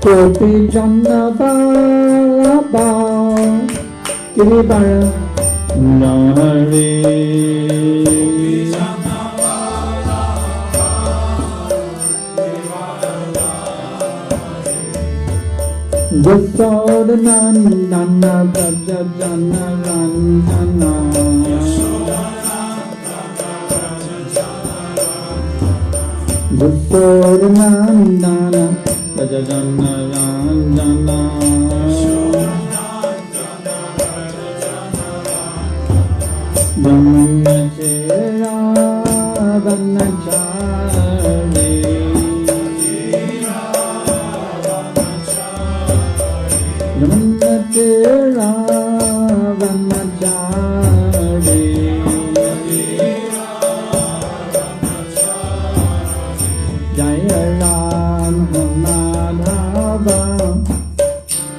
Kopi Janna Baba Kiribara Nari Yasodhanandana Prajajana Ranjana Yasodhanandana Prajajana Ranjana Brahmachera Vanachari Brahmachera Vanachari Jaya Ram Madhava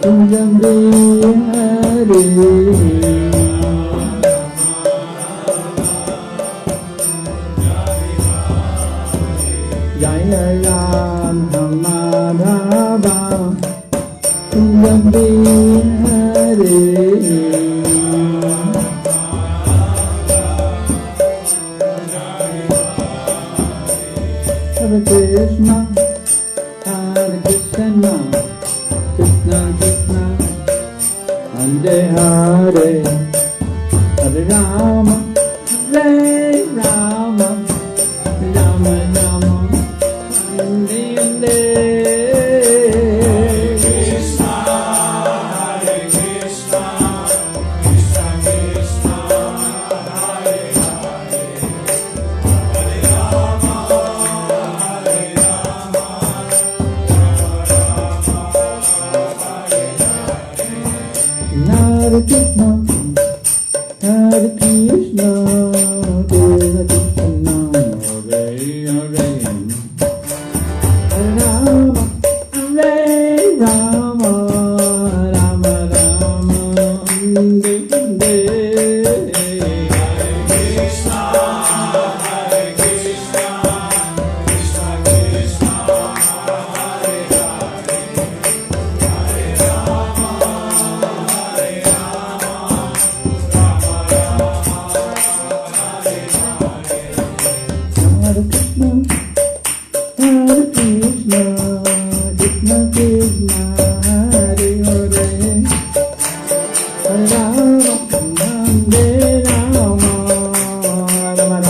Kunjambi Hari Jaya Ram Madhava Kunjambi Hari Hare Krishna Hare Krishna Krishna Krishna Hare Hare Hare Rama Hare Rama Rama Rama Hare Hare Krishna Hare Krishna Krishna Krishna Hare Hare Hare Rama Hare Rama Hare Krishna Hare Krishna Krishna Krishna Hare Hare Hare Rama Hare Rama Rama Rama Hare Hare Krishna Hare Krishna Krishna Krishna Hare Hare Hare Rama Hare Rama Rama Rama Hare Hare Hare Krishna Hare Krishna Krishna Krishna Hare Hare Hare Rama Hare Rama Rama Rama Hare Hare Hare Krishna Hare Krishna Krishna Krishna Hare Hare Hare Rama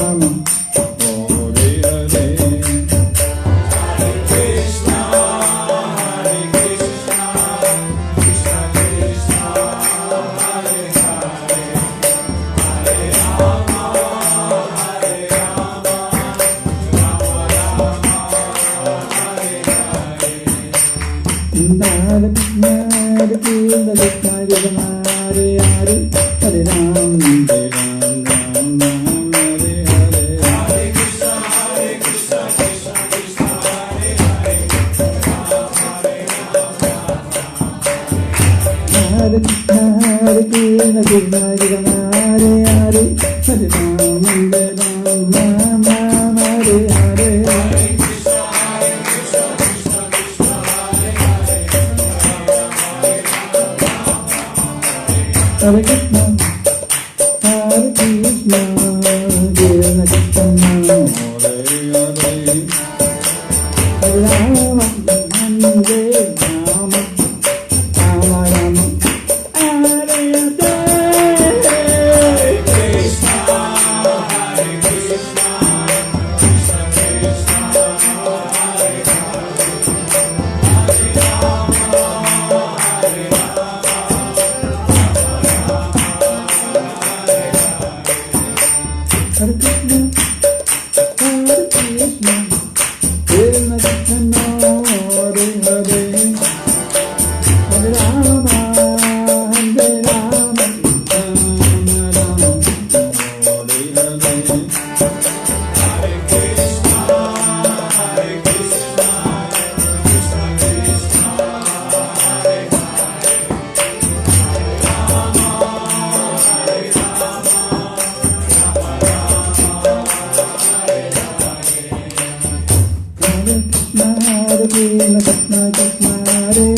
Hare Rama Rama Rama Hare Hare Hare Krishna Hare Krishna Krishna Krishna Hare Hare Hare Ram Ram Ram Hare Hare Hare Krishna Krishna Krishna Hare Hare Hare Krishna Hare Krishna Krishna Krishna Hare Hare Hare Ram Ram Ram Hare Hare Hare Krishna Krishna Krishna Hare Hare Hare Krishna Hare Krishna Krishna Krishna Hare Hare Hare Rama Hare Rama Rama Rama Hare Hare Hare Krishna Hare Krishna Krishna Krishna Hare Hare Hare Rama Hare Rama Hare Krishna Hare Krishna Krishna Krishna Hare Hare Hare Rama Hare Rama Rama Rama Hare Hare Hare Krishna Hare Krishna Krishna Krishna Hare Hare Rama Hare Rama Rama Rama Hare Hare Hare Krishna Krishna Krishna Hare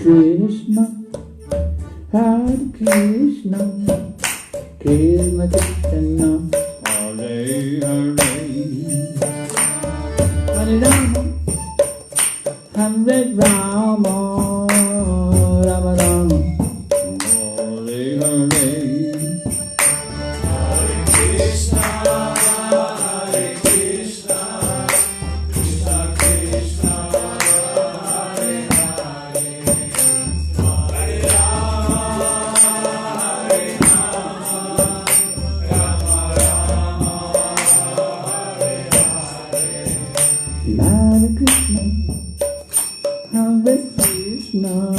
Krishna, Hare Krishna, Krishna Chaitanya, Hare Hare, Hare Rama, Hare Rama, Rama Rama, Hare Hare, Hare Krishna, Hare Krishna, Krishna Krishna, Hare Hare, Hare Rama, Hare Rama, Rama Rama, Hare Hare, Hare Krishna, Hare Krishna,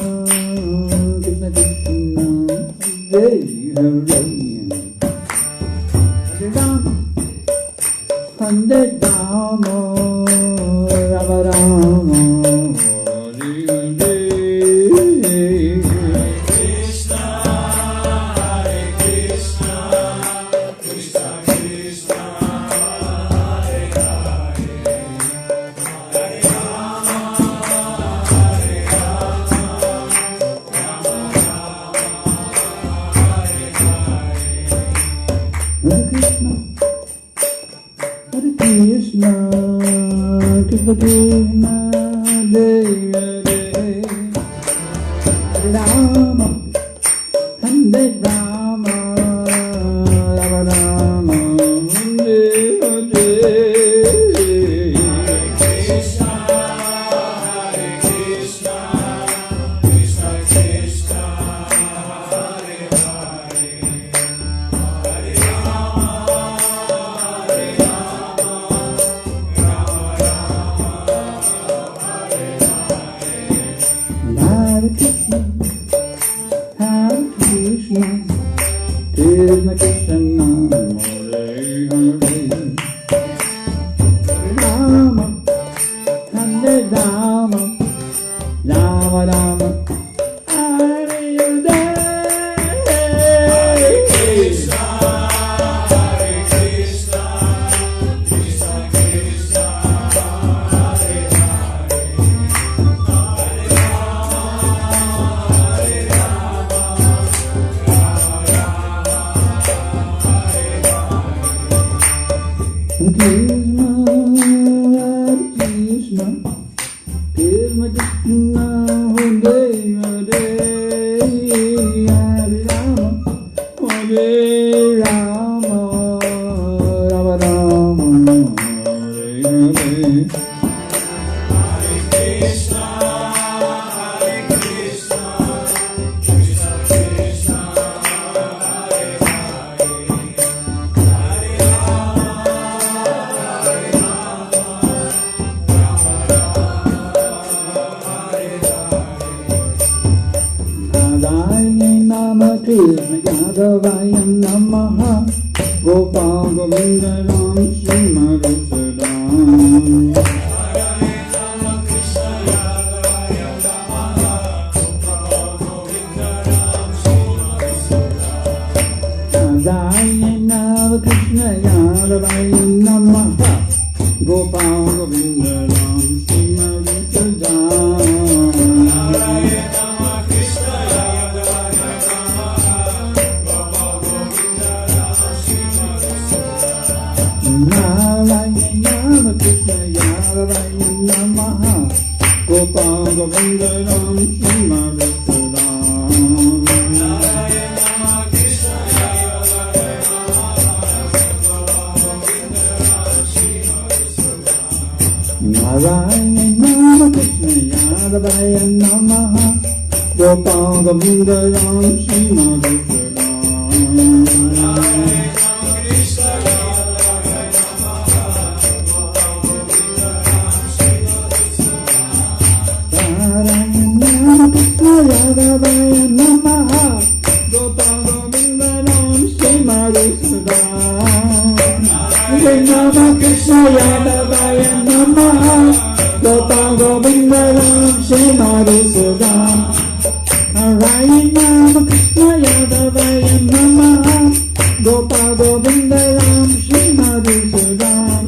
Krishna Krishna, Hare Hare, Hare Rama, Hare Rama, Rama Rama, Hare Hare, Krishna, Hare Krishna, Krishna Krishna, Hare Hare, Hare Rama, Hare Rama, Rama Rama, Hare Hare, Hare Krishna, Hare Krishna, Krishna Krishna, Hare Hare, Hare Rama, Hare Rama, Rama Rama, Hare Hare, Hare Krishna, Krishna Krishna, Hare Hare, Rama, Hare Rama, Rama Rama, Hare Hare. Krishna, Hare Krishna, Krishna Krishna, Hare Hare, Hare Rama, Hare Rama, Rama Rama, Hare Krishna, Krishna, Krishna, Hare Hare, Hare Rama, Hare Rama, Rama Rama, Hare Hare. Hare Krishna, Hare Krishna, Krishna Krishna, Hare Hare, Hare Rama, Hare Rama, Rama Rama, Hare Radhaye Nama Krishna Yadavaya Namaha Gopal Govinda Ram Shri Madhusudan Hare Rama, Krishna Yadavaya Namaha, Gopal Govinda Ram Shri Madhusudan. Radhaye Nama Krishna Yadavaya Namaha Gopal Govinda Ram Shri Madhusudan Hare Rama, Krishna Yadavaya Namaha, Gopal Govinda Ram Shri Madhusudan. Radhaye Nama Krishna Yadavaya Namaha Gopal Govinda Ram Shri Madhusudan Hare Rama, Krishna Yadavaya Namaha, Gopal Govinda Ram Shri Madhusudan Narayana Krishna Yadavaya Namaha Gopal Govinda Ram Shri Madhusudan Narayana Krishna Yadavaya Namaha Gopal Govinda Ram Shri Madhusudan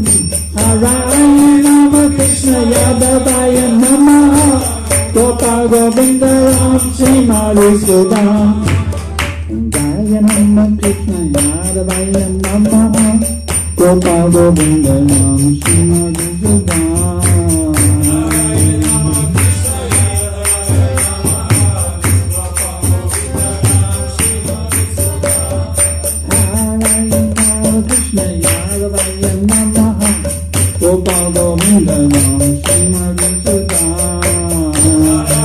Narayana Krishna Yadavaya Namaha Gopal Govinda Ram Shri Madhusudan Narayana Krishna Yadavaya Namaha Gopal Govinda Ram Shri Madhusudan Narayana Krishna Yadavaya Namaha Gopal Govinda Ram Shri Madhusudan Narayana Krishna Yadavaya Namaha Gopal Govinda Ram Shri Madhusudan Krishna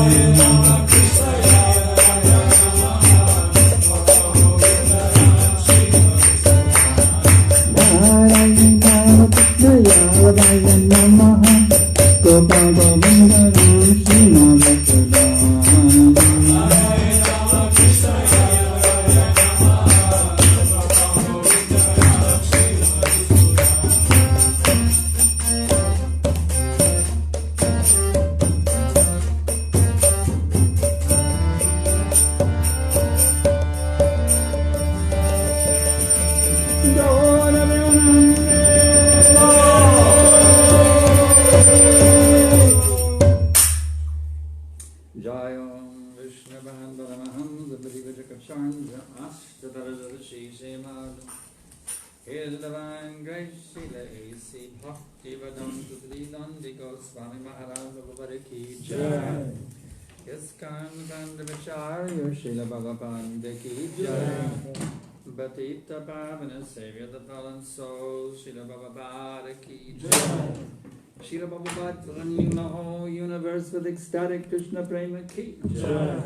Yadavaya Namaha Gopal Govinda Ram Shri Madhusudan Narayana Krishna Yadavaya Namaha Gopal Govinda Ram Shri Madhusudan His divine grace, Srila A.C. Bhaktivedanta Sridhanta Goswami Maharaj Bhagavata Ki Jai. His Kanda Vicharya Srila Bhagavata Ki Jai. Bhatita Pavana Savior the fallen souls Srila Bhagavata Ki Jai. Srila Bhagavata running the whole universe with ecstatic Krishna Prema Ki Jai.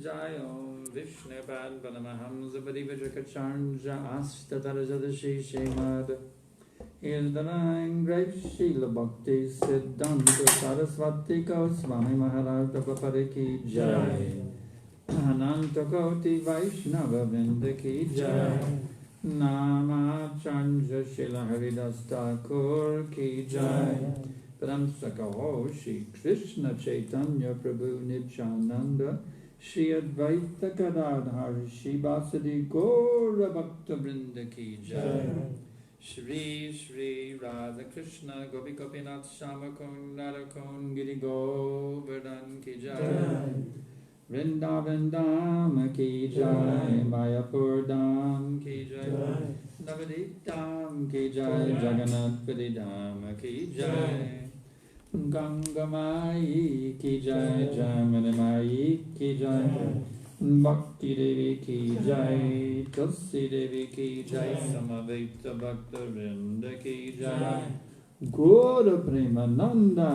Jai Om Vishnu Padmanamaham Zabadi Vajrakacharnja Astatarajadashi Shemad His Divine Grace Srila Bhakti Siddhanta Saraswati Goswami Maharaj Prabhupada Ki Jai. Ananta Koti Vaishnava Vrinda Ki Jai. Namacharya Srila Haridas Thakur Ki Jai. Pramsakaho Shri Krishna Chaitanya Prabhu Nityananda Shri Advaita Gadadhar Shri Vasadi Gaura Bhakta Vrinda Ki Jai. Shri Shri Radha Krishna Gopi Gopinath Shamakun Narakun Giri Govardhan Ki Jai. Vrindavan Dham Ki Jai. Mayapur Dham Ki Jai. Navadip Dham Ki Jai. Jagannath Puri Dham Ki Jai. Ganga Mai Ki Jai. Jamana Mai Ki Jai. Bhakti Devi Ki Jai. Tulsi Devi Ki Jai. Samaveta Bhakta Vrinda Ki Jai. Guru Premananda.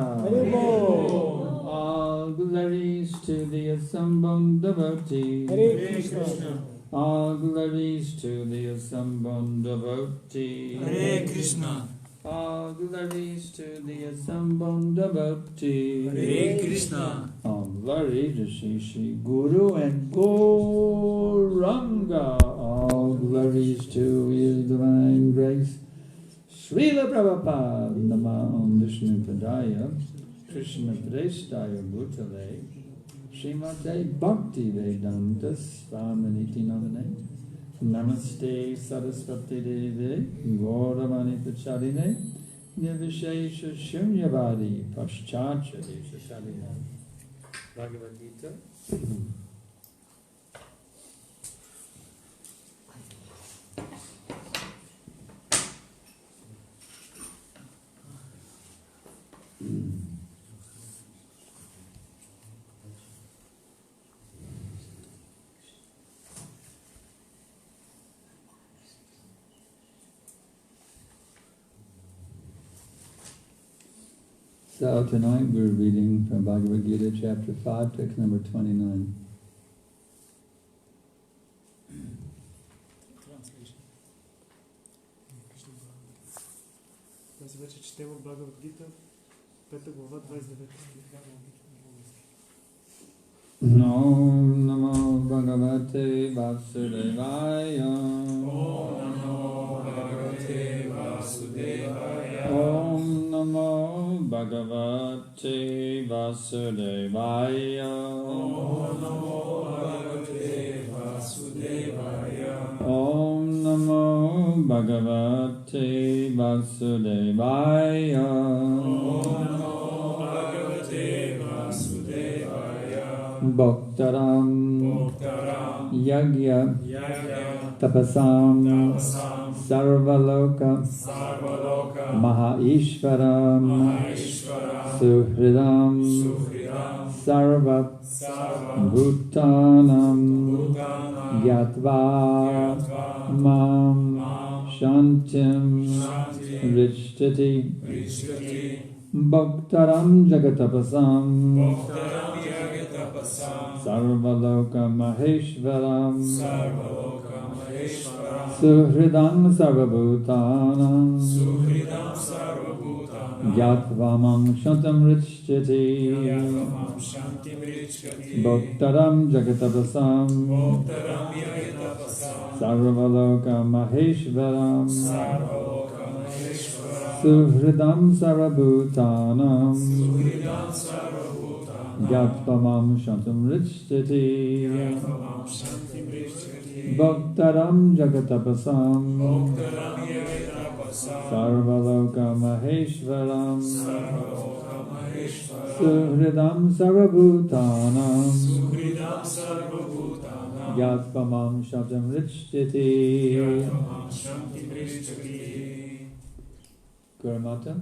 All glories to the assembled devotee. Hare Krishna. All glories to the assembled devotee. Hare Krishna. All glories to the assembled devotee. Hare Krishna. All glories to Shri Guru and Gauranga. All glories to His Divine Grace. Srila Prabhupada. Nama Om Vishnu Padaya. Krishna Prestaya Bhutale. Srimate Bhakti Vedanta Svaminiti Namane. Namaste Saraswati Devi Gauravani Pacharine Nirvishesha Shunyavadi Pascharcha Desha Bhagavad Gita. So tonight we're reading from Bhagavad Gita chapter 5, text number 29. Translation. Тази вече четем от Бхагавад Гита, 5 глава, 29 стих. Om Namo Bhagavate Vasudevaya. Om Namo Bhagavate Vasudevaya. Om Namo Bhagavate Vasudevaya. Om Namo Bhagavate Vasudevaya. Om Namo Bhagavate Vasudevaya. Om Namo Bhagavate Vasudevaya. Bhaktaram Bhaktaram Yagya Yagya Tapasam Tapasam Sarvaloka Sarvaloka Mahaishvaram Maheshwaram Suhridam Suhridam Sarva Sarva Bhutanam Bhutanam Gyatva Yatva Mam Mam Shantim Shanti Rishtati Rishtati Bhaktaram Jagatapasam Bhaktaram Yagatapasam Sarvaloka Maheshvaram Sarvaloka Maheshwaram Suhridam Sarvabhutanam Suhridam Sarvabhutanam Gyatva Shantam Rishtati Yatvam Shanti Richkati Bhaktaram Jagatapasam Bhaktaram Yagatapasam Sarvaloka Maheshvaram Sarvaloka Maheshwaram Suhridam Sarvabhutanam Suhridam Sarvabhutanam Gyatva Shantam Rishtati Yatvam Shanti Richkati Bhaktaram Jagatapasam Bhaktaram Yagatapasam Sarvaloka Maheshvaram Sarvaloka Maheshwaram Suhridam Sarvabhutanam Suhridam Sarvabhutanam Gyatva Shantam Rishtati Yatvam Shanti Richkati. Guru Mata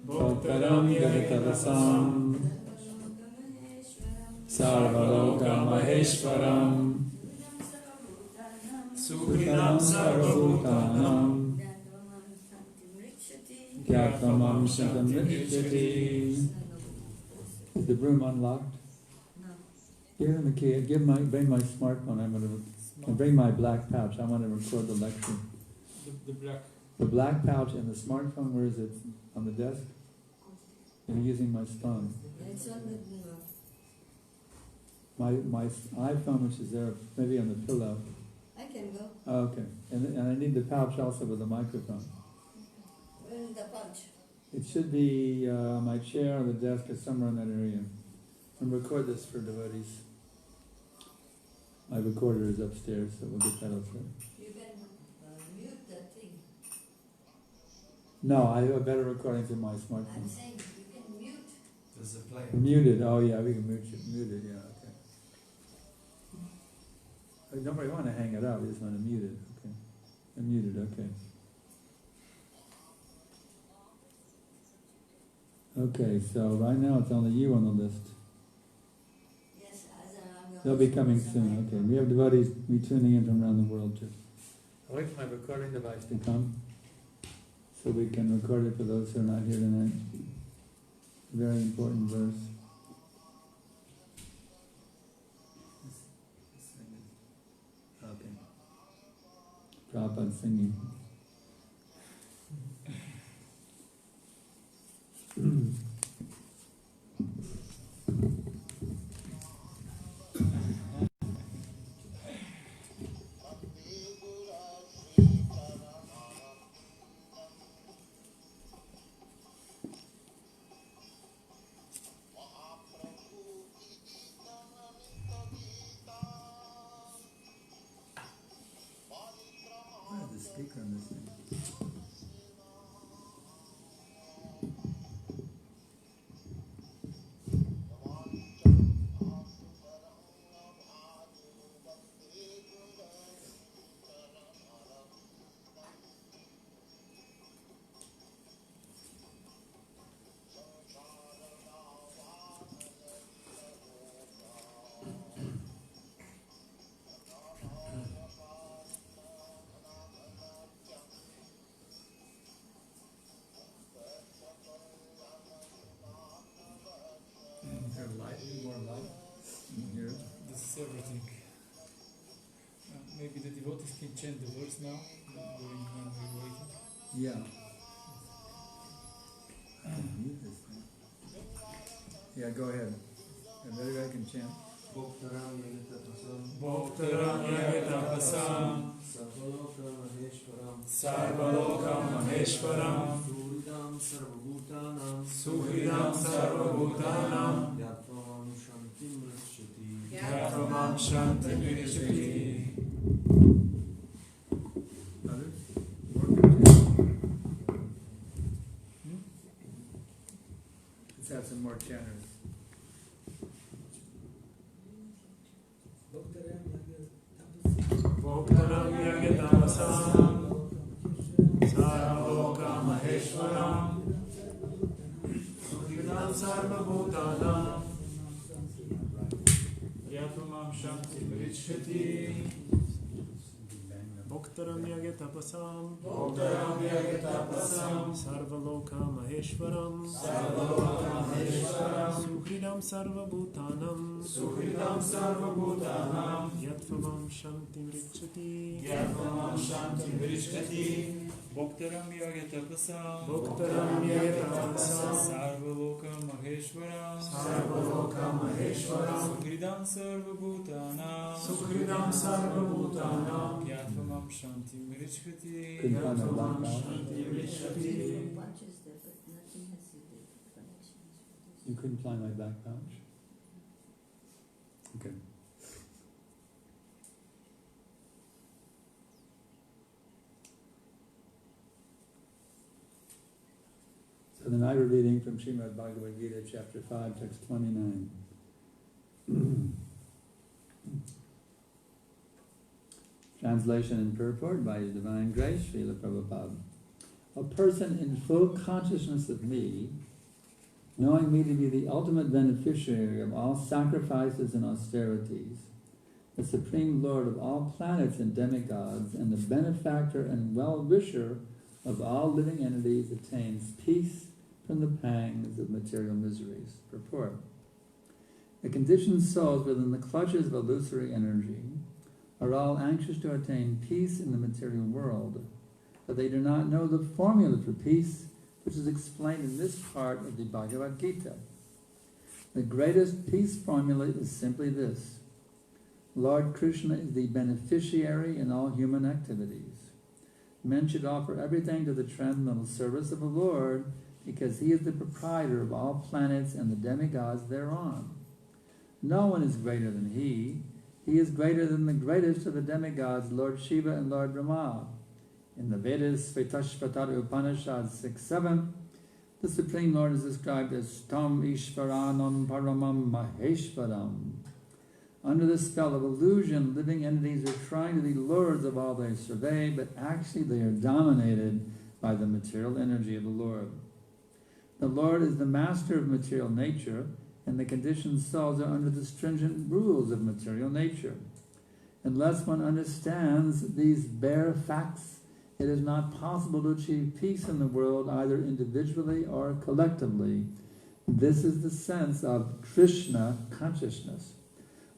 Bhaktaram Yagatapasam Sarvaloka Maheshwaram Suhridam Sarvabhutanam Gyatva Shantam Rishtati. Is the room unlocked? Give him a key. Bring my smartphone. I'm going to bring my black pouch. I want to record the lecture. The black. The black pouch and the smartphone, where is it? On the desk? I'm using my phone. It's on the My iPhone, which is there, maybe on the pillow. I can go. Oh, okay. And I need the pouch also with the microphone. Where is the pouch? It should be on my chair, on the desk, or somewhere in that area. And record this for devotees. My recorder is upstairs, so we'll get that upstairs. You can mute the thing. No, I have a better recording through my I'm smartphone. saying you can mute. There's a player. Muted. Oh yeah, we can mute it. Yeah, okay. We don't really want to hang it up. We just want to mute it. Okay. Unmuted. Okay. Okay. So right now it's only you on the list. Yes, as I'm They'll be coming soon. Okay. We have devotees tuning in from around the world too. I'll wait for my recording device to come, so we can record it for those who are not here tonight. Very important verse. Okay. Prabhupada singing. What is the speaker on this thing? Is there light? More light in here? This is everything. Maybe the devotees can chant the verse now during when we're waiting. Yeah. I can mute this thing. Yeah, go ahead. Everybody can chant. Bhoktaram Yagatapasam Bhoktaram Yagatapasam Sarvaloka Maheshwaram Sarvaloka Maheshwaram Suhridam Sarvabhutanam Suhridam Sarvabhutanam Yatvam Shantim Rishati Yatvam Shanti Virishati. Others? Let's have some more chanters. Bhoktaram Yagatapasam Sarvaloka Maheshwaram Suhridam Sarvabhutanam Yatvam Shanti Virishati. Bhoktaram Yagatapasam Bhoktaram Yagatapasam Sarvaloka Maheshwaram Sarvaloka Maheshwaram Suhridam Sarvabhutanam Suhridam Sarvabhutanam Yatvam Shanti Virishati Yatvam Shanti Virishati. Bhoktaram Yagatapasam Bhoktaram Yagatapasam Sarvaloka Maheshwaram Sarvaloka Maheshwaram Suhridam Sarvabhutanam Suhridam Sarvabhutanam Yatvam Shanti Virishati Couldn't find my black Yatvam pouch. Shanti Virishati. Punches there, but nothing has to do with connections. You couldn't find my black pouch? Okay. So the night we're reading from Srimad Bhagavad Gita, chapter 5, text 29. Translation and purport by His Divine Grace, Srila Prabhupada. A person in full consciousness of me, knowing me to be the ultimate beneficiary of all sacrifices and austerities, the Supreme Lord of all planets and demigods, and the benefactor and well-wisher of all living entities, attains peace from the pangs of material miseries. Purport. The conditioned souls within the clutches of illusory energy are all anxious to attain peace in the material world, but they do not know the formula for peace, which is explained in this part of the Bhagavad Gita. The greatest peace formula is simply this: Lord Krishna is the beneficiary in all human activities. Men should offer everything to the transcendental service of the Lord, because he is the proprietor of all planets and the demigods thereon. No one is greater than he. He is greater than the greatest of the demigods, Lord Shiva and Lord Brahma. In the Vedas, Svetashvatara Upanishad 6-7, the Supreme Lord is described as Tam Ishvaranam Paramam Maheshvaram. Under the spell of illusion, living entities are trying to be lords of all they survey, but actually they are dominated by the material energy of the Lord. The Lord is the master of material nature, and the conditioned souls are under the stringent rules of material nature. Unless one understands these bare facts, it is not possible to achieve peace in the world, either individually or collectively. This is the sense of Krishna consciousness.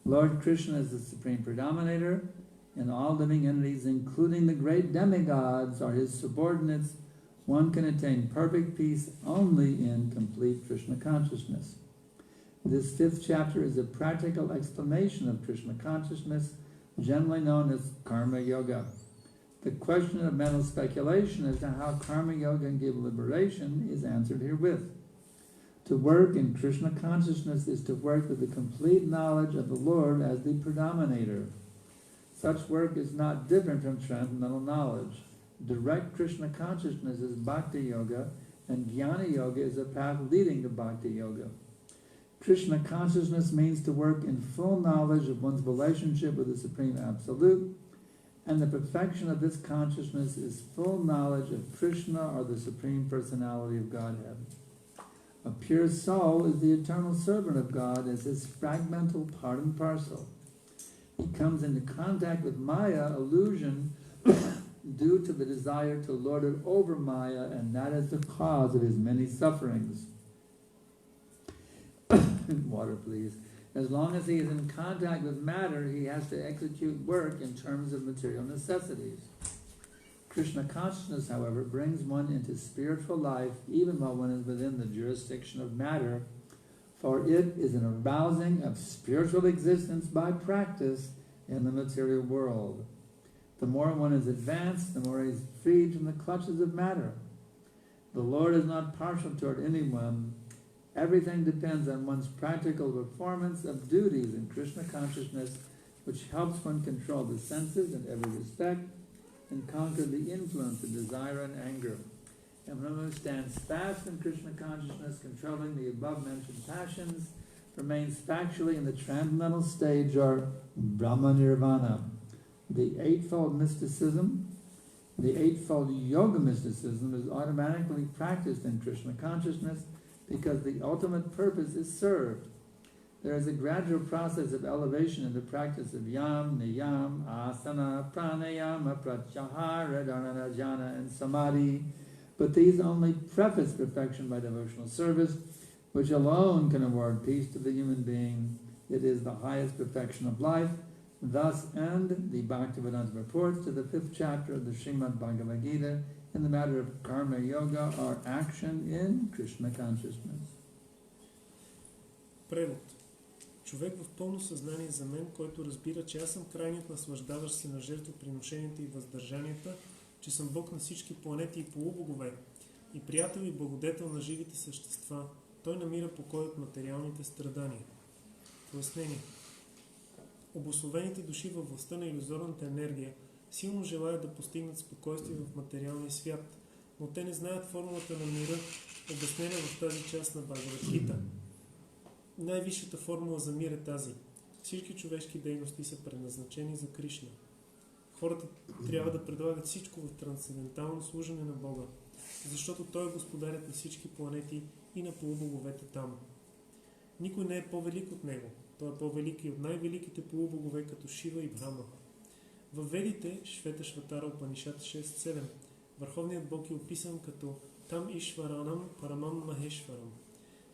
Lord Krishna is the supreme predominator, and all living entities, including the great demigods, are his subordinates. One can attain perfect peace only in complete Krishna consciousness. This 5th chapter is a practical explanation of Krishna consciousness, generally known as Karma Yoga. The question of mental speculation as to how Karma Yoga can give liberation is answered herewith. To work in Krishna consciousness is to work with the complete knowledge of the Lord as the predominator. Such work is not different from transcendental knowledge. Direct Krishna consciousness is Bhakti Yoga, and Jnana Yoga is a path leading to Bhakti Yoga. Krishna consciousness means to work in full knowledge of one's relationship with the Supreme Absolute, and the perfection of this consciousness is full knowledge of Krishna, or the Supreme Personality of Godhead. A pure soul is the eternal servant of God as his fragmental part and parcel. He comes into contact with Maya, illusion, due to the desire to lord it over Maya, and that is the cause of his many sufferings. Water, please. As long as he is in contact with matter, he has to execute work in terms of material necessities. Krishna consciousness, however, brings one into spiritual life even while one is within the jurisdiction of matter, for it is an arousing of spiritual existence by practice in the material world. The more one is advanced, the more he is freed from the clutches of matter. The Lord is not partial toward anyone. Everything depends on one's practical performance of duties in Krishna consciousness, which helps one control the senses in every respect and conquer the influence of desire and anger. And one who stands fast in Krishna consciousness, controlling the above-mentioned passions, remains factually in the transcendental stage, or Brahma Nirvana. The eightfold mysticism, the eightfold yoga mysticism, is automatically practiced in Krishna consciousness because the ultimate purpose is served. There is a gradual process of elevation in the practice of yam, niyam, asana, pranayama, pratyahara, dharana, jhana, and samadhi, but these only preface perfection by devotional service, which alone can award peace to the human being. It is the highest perfection of life. Thus end the Bhaktivedanta reports to the 5th chapter of the Srimad Bhagavad Gita in the matter of Karma Yoga, or action in Krishna consciousness. Превод. Човек в пълно съзнание за мен, който разбира, че аз съм крайният наслаждаващ се на жертвоприношенията и въздържанията, че съм Бог на всички планети и полубогове, и приятел и благодетел на живите същества, той намира покой от материалните страдания. Пояснение. Обусловените души във властта на илюзорната енергия силно желаят да постигнат спокойствие в материалния свят, но те не знаят формулата на мира, обяснена в тази част на Бхагавад Гита. Най-висшата формула за мир е тази. Всички човешки дейности са предназначени за Кришна. Хората трябва да предлагат всичко в трансцендентално служене на Бога, защото Той е господарят на всички планети и на полубоговете там. Никой не е по-велик от Него. Той е по-велик и от най-великите полубогове, като Шива и Брахма. Във Ведите, Шветашватара Упанишад 6-7, Върховният Бог е описан като Там Ишваранам Парамам Махешварам.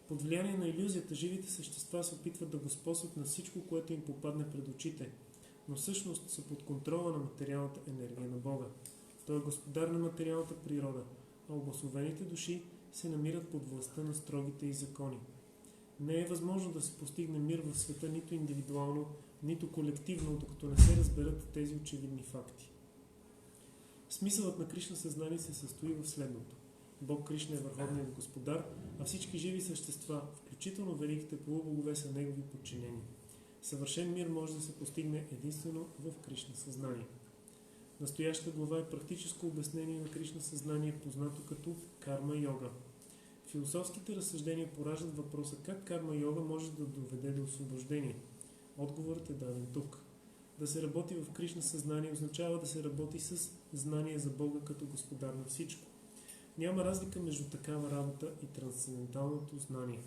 Под влияние на илюзията, живите същества се опитват да господстват на всичко, което им попадне пред очите, но всъщност са под контрола на материалната енергия на Бога. Той е господар на материалната природа, а обособените души се намират под властта на строгите й закони. Не е възможно да се постигне мир в света нито индивидуално, нито колективно, докато не се разберат тези очевидни факти. Смисълът на Кришна съзнание се състои в следното. Бог Кришна е върховният господар, а всички живи същества, включително великите полубогове, са негови подчинени. Съвършен мир може да се постигне единствено в Кришна съзнание. Настоящата глава е практическо обяснение на Кришна съзнание, познато като карма йога. Философските разсъждения пораждат въпроса как карма йога може да доведе до освобождение. Отговорът е даден тук. Да се работи в Кришна съзнание означава да се работи с знание за Бога като господар на всичко. Няма разлика между такава работа и трансценденталното знание.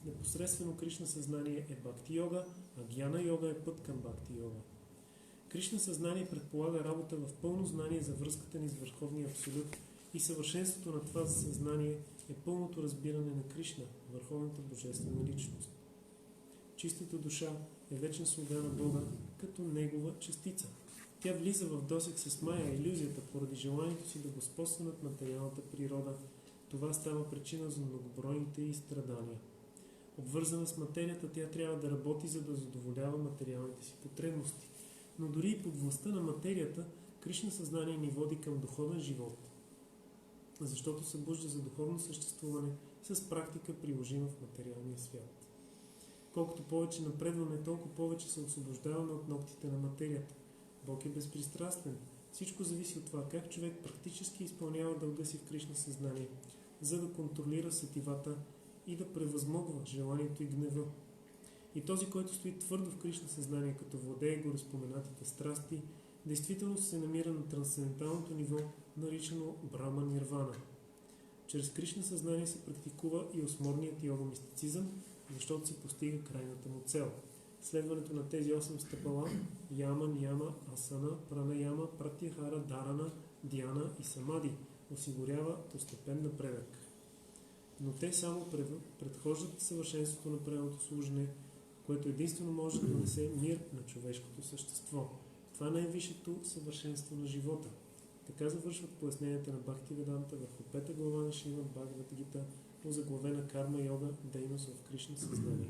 Непосредствено Кришна съзнание е бхакти йога, а гьяна йога е път към бхакти йога. Кришна съзнание предполага работа в пълно знание за връзката ни с Върховния Абсолют и съвършенството на това съзнание е пълното разбиране на Кришна, Върховната Божествена Личност. Чистата душа е вечен слуга на Бога като негова частица. Тя влиза в досег с Майя, илюзията, поради желанието си да господства над материалната природа. Това става причина за многобройните й страдания. Обвързана с материята, тя трябва да работи, за да задоволява материалните си потребности. Но дори и под властта на материята, Кришна съзнание ни води към духовен живот, защото събужда за духовно съществуване с практика, приложима в материалния свят. Колкото повече напредваме, толкова повече се освобождаваме от ногтите на материята. Бог е безпристрастен. Всичко зависи от това как човек практически изпълнява дълга си в Кришна съзнание, за да контролира сетивата и да превъзмогва желанието и гнева. И този, който стои твърдо в Кришна съзнание, като владее гореспоменатите страсти, действително се намира на трансценденталното ниво, наричано Брама Нирвана. Чрез Кришна съзнание се практикува и осморният йога-мистицизъм, защото се постига крайната му цел. Следването на тези 8 стъпала – яма, нияма, асана, пранаяма, пратихара, дарана, дяна и самади – осигурява постепен напредък. Но те само предхождат съвършенството на правилното служене, което единствено може да донесе мир на човешкото същество. Това най-висшето съвършенство на живота. Така завършват поясненията на Бхакти Веданта върху 5 глава на Шримад Бхагават Гита, озаглавена карма йога, дейност в Кришна съзнание.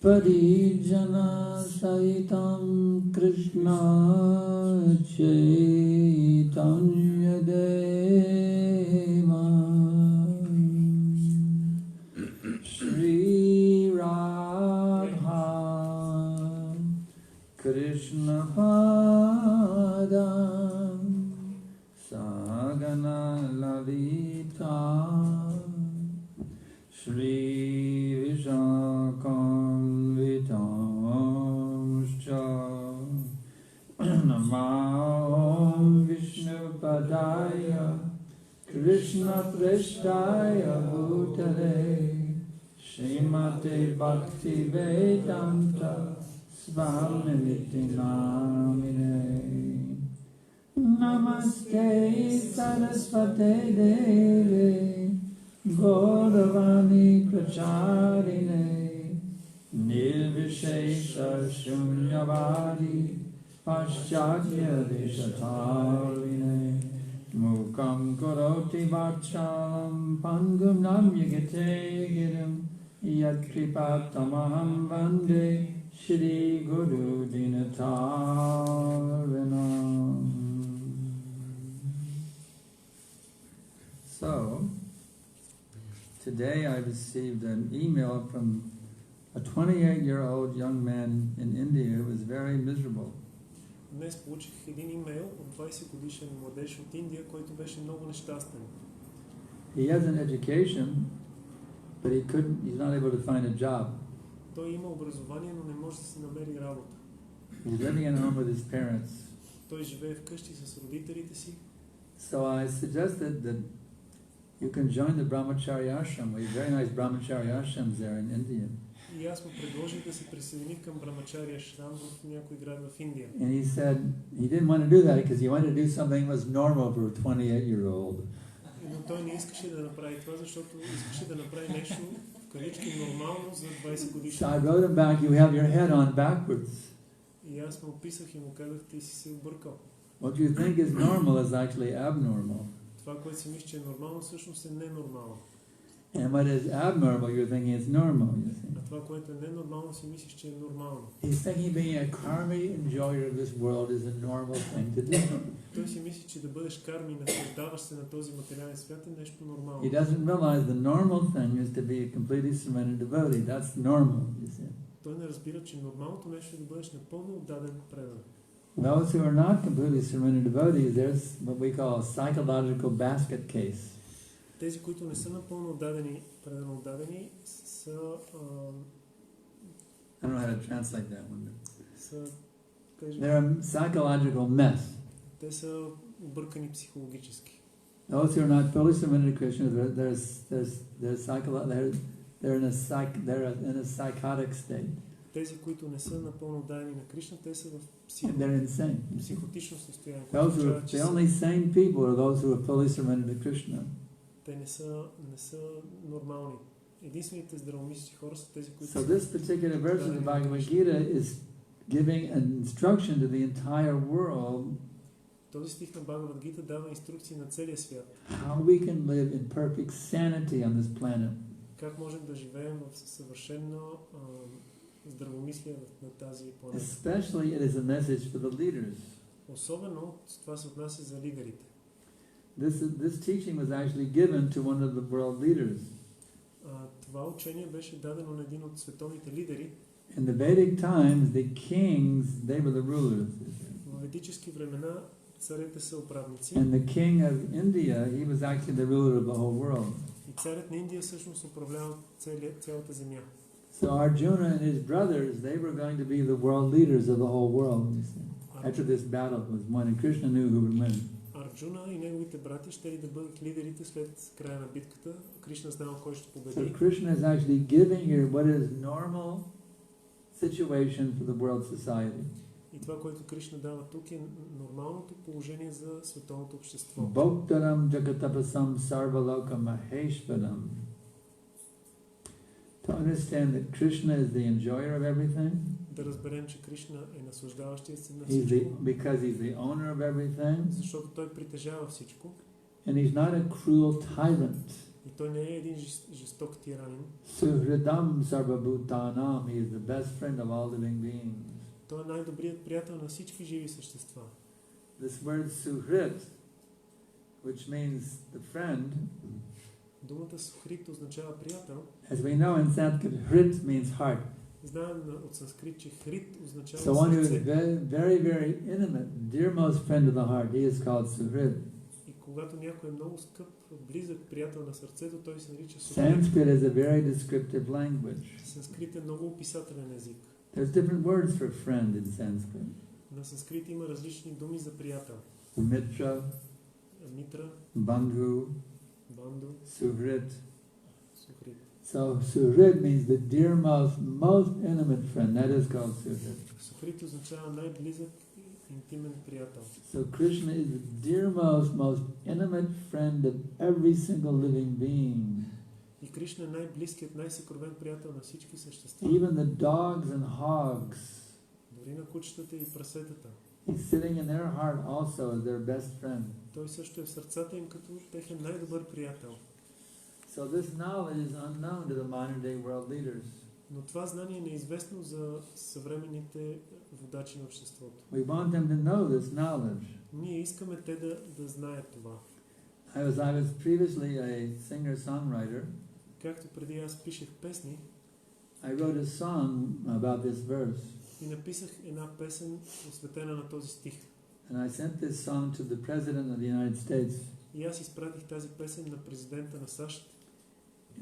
Parijana Saitam Krishna Chaitanya Deva Shri Radha Krishna Pada Sagana Lalita Shri Vishakam Namah Vishnu Padaya Krishna Prishtaya Bhutale Srimate Bhakti Vedanta Swamiti Namine Namaste Saraswate Deve Gauravani Pracharine Nirvishesha Shunyavadi Paschatya Deshatarine Mukam karoti vachalam pangum namyagate girim yat kripatamaham vande Shri Guru Dinatarinam. So, today I received an email from a 28-year-old young man in India who was very miserable. Днес получих един имейл от 20 годишен младеж от Индия, който беше много нещастен. He has an education, but he's not able to find a job. Той има образование, но не може да си намери работа. He's living at home with his parents. Той живее вкъщи с родителите си. So I suggested that you can join the brahmacharya ashram. We have very nice brahmacharya ashrams there in India. И аз му предложих да се присъедини към Брамачария Ашрам в някой град в Индия. And he said he didn't want to do that because he wanted to do something that was normal for a 28-year-old. Но той не искаше да направи това, защото искаше да направи нещо в кавички нормално за 20 годишни. So I wrote him back, you have your head on backwards. И аз му описах и му казах, ти си се объркал. What you think is normal is actually abnormal. Това, което си мислиш, че е нормално, всъщност е ненормално. And what is abnormal, you're thinking it's normal, you see. А това, което е ненормално, си мислиш, че е нормално. He's thinking being a karmi enjoyer of this world is a normal thing to do. Той си мисли, че да бъдеш карми, наслаждаваш се на този материален свят е нещо нормално. He doesn't realize the normal thing is to be a completely surrendered devotee. That's normal, you see. Той не разбира, че нормалното нещо е да бъдеш напълно отдаден предан. Those who are not completely surrendered devotees, there's what we call a psychological basket case. Тези, които не са напълно отдадени, предано отдадени, са... I don't know how to translate that one. Кажем, They're a psychological mess. те са объркани психологически. Those who are not fully submitted to Krishna, they're in a psychotic state. Тези, които не са напълно отдадени на Кришна, те са в They're insane. психотично състояние. The only sane people are those who are fully surrendered to Krishna. Те не са нормални. Единствените здравомислещи хора са тези, които... So this particular verse of the Bhagavad Gita is giving an instruction to the entire world. Този стих на Бхагавад Гита дава инструкции на целия свят. How we can live in perfect sanity on this planet. Как можем да живеем в съвършено здравомислие на тази планета. Especially it is a message for the leaders. Особено това се отнася за лидерите. This teaching was actually given to one of the world leaders. Това учение беше дадено на един от световните лидери. In the Vedic times, the kings, they were the rulers. В ведически времена царете са управници. And the king of India, he was actually the ruler of the whole world. И царят на Индия всъщност управлява цялата земя. So Arjuna and his brothers, they were going to be the world leaders of the whole world. After this battle was won, and Krishna knew who would win. Арджуна и неговите брати ще ли да бъдат лидерите след края на битката. Кришна знал кой ще победи. So Krishna is actually giving here what is normal situation for the world society. И това, което Кришна дава тук е нормалното положение за световното общество. Bhoktaram jagatapasam sarvaloka maheshvaram. To understand that Krishna is the enjoyer of everything. Да разберем, че Кришна е наслаждаващият се на Because всичко. he's the owner of everything. Защото той притежава всичко. And he's not a cruel tyrant. И той не е един жесток тиранин. Suhridam sarvabhutanam. He is the best friend of all living beings. Той е най-добрият приятел на всички живи същества. This word suhrit, which means the friend, думата сухрит означава приятел. as we know in Sanskrit, hrit means heart. Знаем от санскрит, че хрит означава So one who is сърце. very, very intimate, dearmost friend of the heart, he is called suhrit. И когато някой е много скъп, близък приятел на сърцето, той се нарича сухрит. Sanskrit is a very descriptive language. Санскрит е много описателен език. There's different words for friend in Sanskrit. На санскрит има различни думи за приятел. Mitra, Митра, Bandhu, Банду, Suhrit. Сухрит. So Suhrit means the dearmost, most intimate friend. That is called Suhrit. Сухрит означава най-близък интимен приятел. So Krishna is the dearmost, most intimate friend of every single living being. И Кришна е най-близкият, най-съкровен приятел на всички същества. Even the dogs and hogs, Дори на кучетата и прасетата. He's sitting in their heart also as their best friend. Той също е в сърцата им като техен най-добър приятел. So this knowledge is unknown to the modern day world leaders. Но това знание е неизвестно за съвременните водачи на обществото. We want them to know this knowledge. Ние искаме те да знаят това. I was previously a singer-songwriter. Както преди аз пишех песни, I wrote a song about this verse. и написах една песен, посветена на този стих. And I sent this song to the President of the United States. И аз изпратих тази песен на президента на САЩ.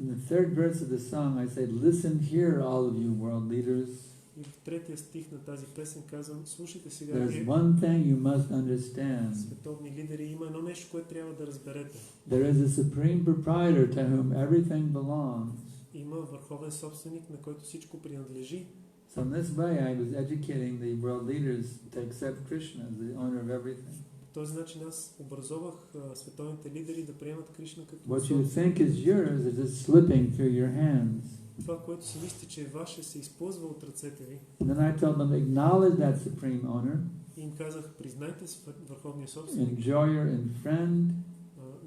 In the third verse of the song, I said, "Listen here, all of you world leaders. И в третия стих на тази песен казвам: слушайте сега, There's вие, one thing you must understand. световни лидери, има едно нещо, което трябва да разберете. There is a supreme proprietor to whom everything belongs." Има върховен собственик, на който всичко принадлежи. So in this way, I was educating the world leaders to accept Krishna as the owner of everything. По този начин аз образовах световните лидери да приемат Кришна като What you собственик. think is yours is just slipping through your hands. Това, което си мислите, че е ваше, се използва от ръцете ви. And then I told them, acknowledge that supreme owner, И им казах: признайте върховния собственик, enjoyer and friend.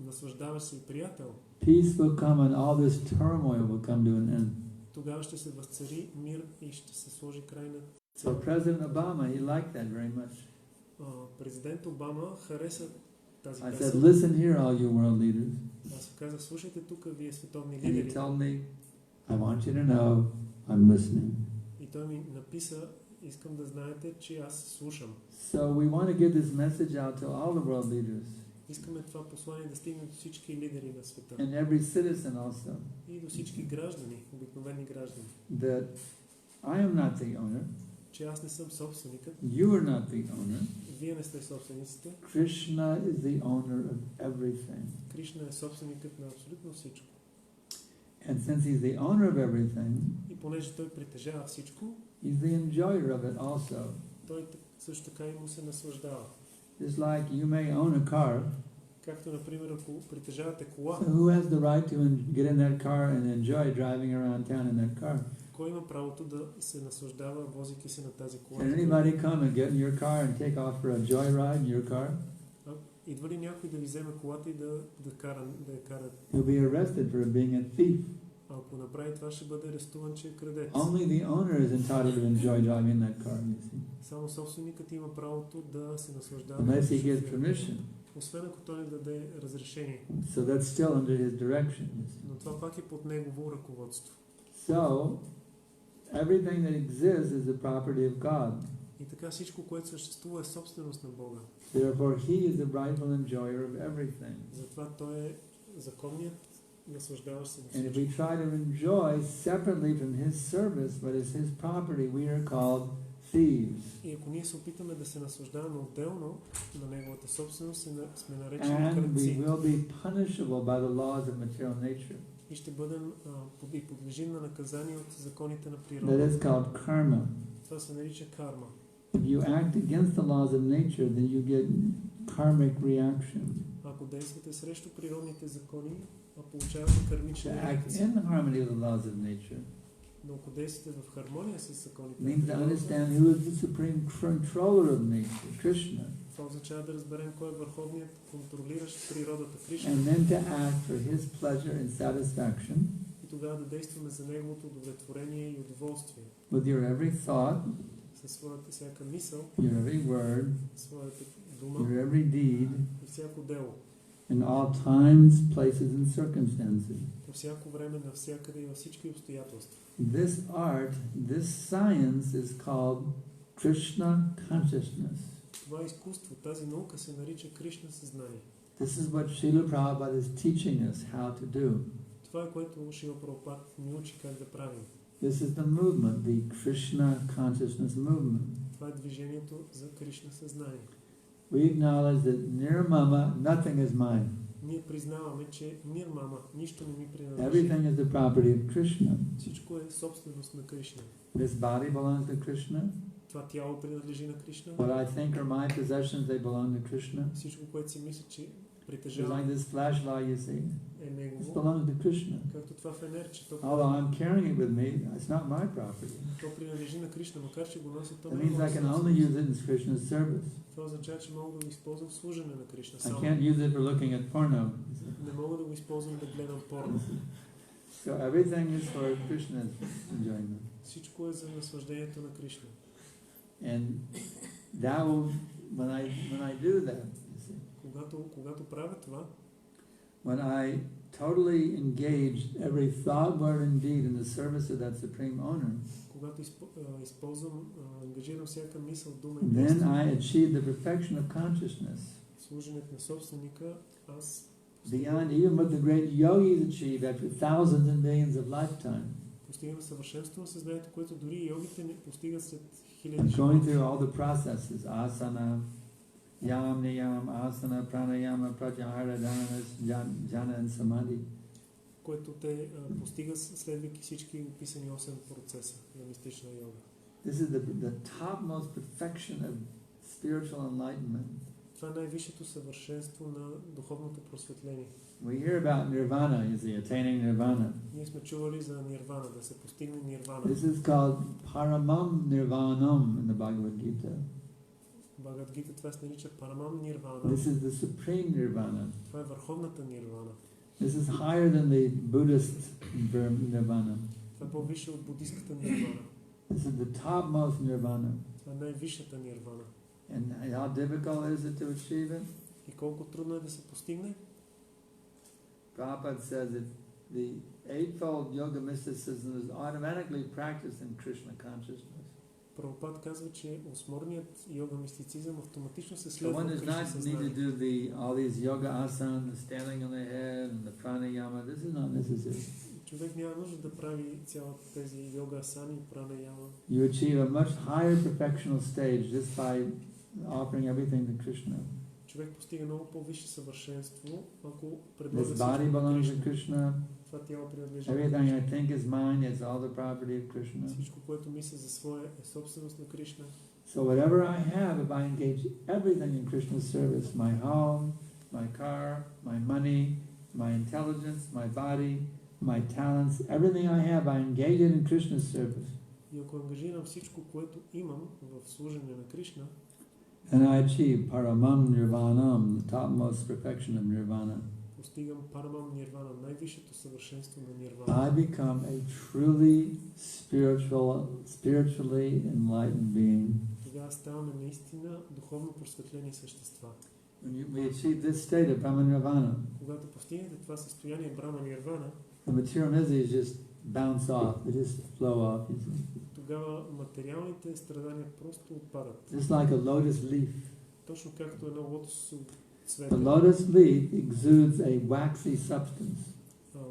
наслаждаваш се и приятел. Peace will come and all this turmoil will come to an end. Тогава ще се възцари мир и ще се сложи край на... So President Obama, he liked that very much. Президент Обама хареса тази I said, песен. listen here, all you world leaders. Аз казах: слушайте тук, вие световни And he лидери. told me, I want you to know I'm listening. И той ми написа: искам да знаете, че аз слушам. So we want to get this message out to all the world leaders Искаме това послание да стигне до всички лидери на света. and every citizen also, И до всички граждани, обикновени граждани. that I am not the owner, Че аз не съм собственикът, you are not the owner. вие не сте собствениците. Krishna is the owner of everything. Кришна е собственикът на абсолютно всичко. And since he's the owner of everything, И понеже той притежава всичко, he's the enjoyer of it also. той също така и му се наслаждава. Just like you may own a car, Както, например, ако притежавате кола, so who has the right to get in that car and enjoy driving around town in that car? кой има правото да се наслаждава, возейки се на тази кола? Can anybody come and get in your car and take off for a joyride in your car? Идва ли някой да ви вземе колата и да я кара? He'll be arrested for being a thief. Ако направи това, ще бъде арестуван, че е крадец. Only the owner is entitled to enjoy driving in that car, you see. Само собственикът има правото да се наслаждава. Unless he gives permission. Освен ако той не даде разрешение. So that's still under his direction. Но това пак е под негово ръководство. So, everything that exists is the property of God. И така всичко, което съществува, е собственост на Бога. Therefore, he is the rightful enjoyer of everything. Затова той е законният наслаждаващ се на And if всичко. we try to enjoy separately from his service, what is his property, we are called thieves. И ако ние се опитаме да се наслаждаваме отделно на неговата собственост, сме наречени And we крадци. will be punishable by the laws of material nature. И ще бъдем и подлежим на наказание от законите на That природа. is called karma. Това се нарича карма. If you act against the laws of nature, then you get karmic reaction. Ако действате срещу природните закони, получавате кармични To act реакции. in harmony with the laws of nature Но ако действате в хармония с законите means на to природата, understand who is the supreme controller of nature, Krishna, това означава да разберем кой е върховният контролиращ природата Кришна. and then to act for his pleasure and satisfaction И тогава да действаме за неговото удовлетворение и удоволствие. with your every thought, Със своята всяка мисъл, your every word, своята дума your every deed, и всяко дело. in all times, places, and circumstances. По всяко време, навсякъде и във всички обстоятелства. This art, this science is called Krishna consciousness. Това изкуство, тази наука се нарича Кришна съзнание. This is what Srila Prabhupada is teaching us how to do. Това е което Шрила Прабхупад ни учи как да правим. This is the movement, the Krishna consciousness movement. Това е движението за Кришна съзнание. We acknowledge that nirmama, nothing is mine. Ние признаваме, че нирмама, нищо не ми принадлежи. Everything is the property of Krishna. Всичко е собственост на Кришна. This body belongs to Krishna. Това тяло принадлежи на Кришна. What I think are my possessions, they belong to Krishna. Всичко, което си мисля, че It's притежава, like this flashlight you see. е This негово, belongs to Krishna. както това фенерче. Although I'm carrying it with me, it's not my property. То принадлежи на Кришна, макар че го носи, то That не е means I can моя only собственост. use it in Krishna's service. Това означава, че мога да го използвам в служене на Кришна. I Само can't use it for looking at porno. не мога да го използвам да гледам порно. So everything is for Krishna's enjoyment. Всичко е за наслаждението на Кришна. And that will, when I do that, you see, Когато правя това, when I totally engage every thought, word, and deed in the service of that supreme owner, когато използвам, ангажирам всяка мисъл, дума и then действие, I achieve the perfection of consciousness служенето на собственика, аз beyond even what the great yogis achieve after thousands and millions of lifetimes. постигам съвършенство на съзнанието, което дори и йогите не постигат след And хиляди going животи. through all the processes, asana, yam, niyam, asana, pranayama, pratyahara, dharana, jhana, and samadhi. Което те постигат, следвайки всички описани 8 процеса на мистична йога. This is the topmost perfection of spiritual enlightenment. Това е най-висшето съвършенство на духовното просветление. We hear about nirvana, you see, attaining nirvana. Ние сме чували за нирвана, да се постигне нирвана. This is called paramam nirvanam in the Bhagavad Gita. Бхагавад Гита това се нарича парамам нирвана. This is the supreme nirvana. Това е върховната нирвана. This is higher than the Buddhist nirvana. Това е по-висше от буддийската нирвана. This is the topmost nirvana. Това е най-висшата нирвана. And how difficult is it to achieve it? И колко трудно е да се постигне? Prabhupada says that the eightfold yoga mysticism is automatically practiced in Krishna consciousness. Прабхупад казва, че осморният йога мистицизъм автоматично се So следва one от does Кришна not need to съзнание. do all these yoga asanas, the standing on the head, and the pranayama. This is not necessary. Човек няма нужда да прави цялата тези йога асани и пранаяма. You achieve a much higher perfectional stage just by offering everything to Krishna. Човек постига много по-висше съвършенство, ако This предлага body всичко на belongs to Кришна. Krishna. Това тяло принадлежи на Everything I Кришна. think is mine. It's all the property of Krishna. Всичко, което мисля за своя, е собственост на Кришна. So whatever I have, if I engage everything in Krishna's service, my home, my car, my money, my intelligence, my body, my talents, everything I have, I engage it in Krishna's service. И ако ангажирам всичко, което имам в служене на Кришна, And I achieve paramam nirvanam, the topmost perfection of nirvana. постигам парамам нирвана, най-висшето съвършенство на нирвана. I become a truly spiritually enlightened being. Тогава ставаме наистина духовно просветлени същества. When we achieve this state of Brahma Nirvana, Когато постигнете това състояние Брама Нирвана, the material miseries just bounce off, they just flow off. You see. тогава материалните страдания просто отпадат. Just like a lotus leaf. Точно както едно лотосово цвет. The lotus leaf exudes a waxy substance.